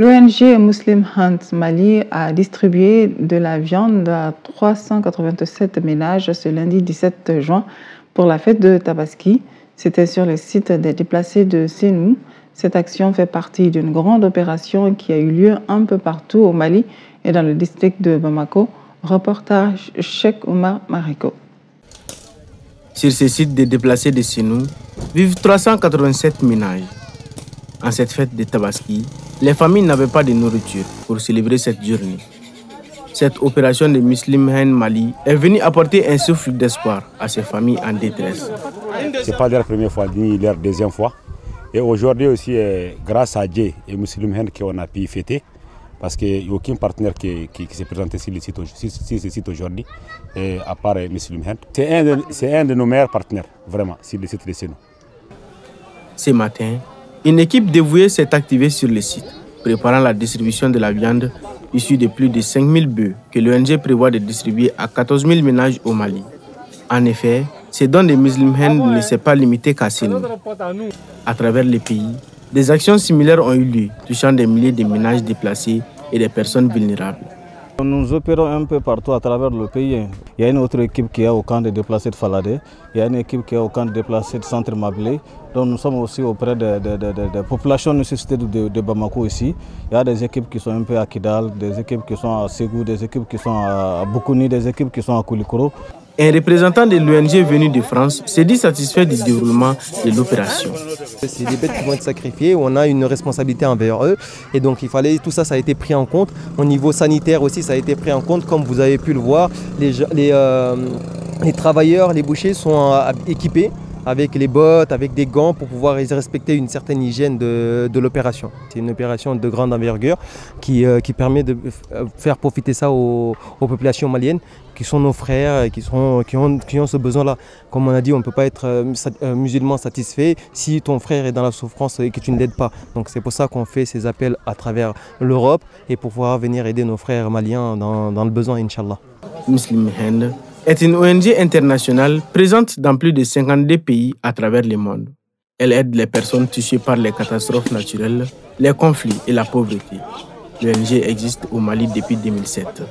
L'ONG Muslim Hunt Mali a distribué de la viande à 387 ménages ce lundi 17 juin pour la fête de Tabaski. C'était sur le site des déplacés de Sénou. Cette action fait partie d'une grande opération qui a eu lieu un peu partout au Mali et dans le district de Bamako. Reportage Cheikh Oumar Mariko. Sur ce site des déplacés de Sénou vivent 387 ménages. En cette fête de Tabaski, les familles n'avaient pas de nourriture pour célébrer cette journée. Cette opération de Muslim Hunt Mali est venue apporter un souffle d'espoir à ces familles en détresse. Ce n'est pas leur première fois, ni leur deuxième fois. Et aujourd'hui aussi, grâce à Dieu et Muslim Hunt qu'on a pu fêter, parce qu'il n'y a aucun partenaire qui s'est présenté sur ce site aujourd'hui, à part Muslim Hunt. C'est un de nos meilleurs partenaires, vraiment, sur le site de Sénou. Ce matin, une équipe dévouée s'est activée sur le site, préparant la distribution de la viande issue de plus de 5000 bœufs que l'ONG prévoit de distribuer à 14 000 ménages au Mali. En effet, ces dons de Muslim Hunt ne s'est pas limité qu'à Sénou. À travers le pays, des actions similaires ont eu lieu, touchant des milliers de ménages déplacés et des personnes vulnérables. Nous opérons un peu partout à travers le pays. Il y a une autre équipe qui est au camp de déplacés de Faladé, il y a une équipe qui est au camp de déplacés de Centre Mablé. Donc nous sommes aussi auprès des populations nécessitées de Bamako ici. Il y a des équipes qui sont un peu à Kidal, des équipes qui sont à Ségou, des équipes qui sont à Boukouni, des équipes qui sont à Koulikoro. Un représentant de l'ONG venu de France s'est dit satisfait du déroulement de l'opération. C'est des bêtes qui vont être sacrifiées, on a une responsabilité envers eux. Et donc il fallait, tout ça, ça a été pris en compte. Au niveau sanitaire aussi, ça a été pris en compte. Comme vous avez pu le voir, les travailleurs, les bouchers sont équipés avec les bottes, avec des gants pour pouvoir respecter une certaine hygiène de l'opération. C'est une opération de grande envergure qui permet de faire profiter ça aux populations maliennes qui sont nos frères et qui ont ce besoin-là. Comme on a dit, on ne peut pas être musulman satisfait si ton frère est dans la souffrance et que tu ne l'aides pas. Donc c'est pour ça qu'on fait ces appels à travers l'Europe et pour pouvoir venir aider nos frères maliens dans le besoin, Inch'Allah. Muslim Hunt est une ONG internationale présente dans plus de 52 pays à travers le monde. Elle aide les personnes touchées par les catastrophes naturelles, les conflits et la pauvreté. L'ONG existe au Mali depuis 2007.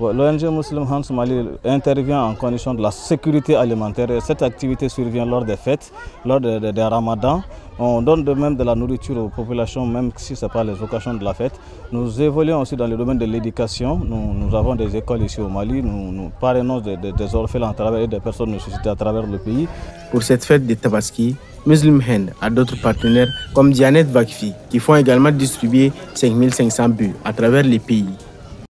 L'ONG Muslim Hunt Mali intervient en condition de la sécurité alimentaire. Cette activité survient lors des fêtes, lors des ramadans. On donne de même de la nourriture aux populations, même si ce n'est pas les occasions de la fête. Nous évoluons aussi dans le domaine de l'éducation. Nous avons des écoles ici au Mali. Nous parrainons des orphelins à travers et des personnes nécessitées à travers le pays. Pour cette fête de Tabaski, Muslim Hunt a d'autres partenaires comme Dianet Vakfi qui font également distribuer 5500 bœufs à travers les pays.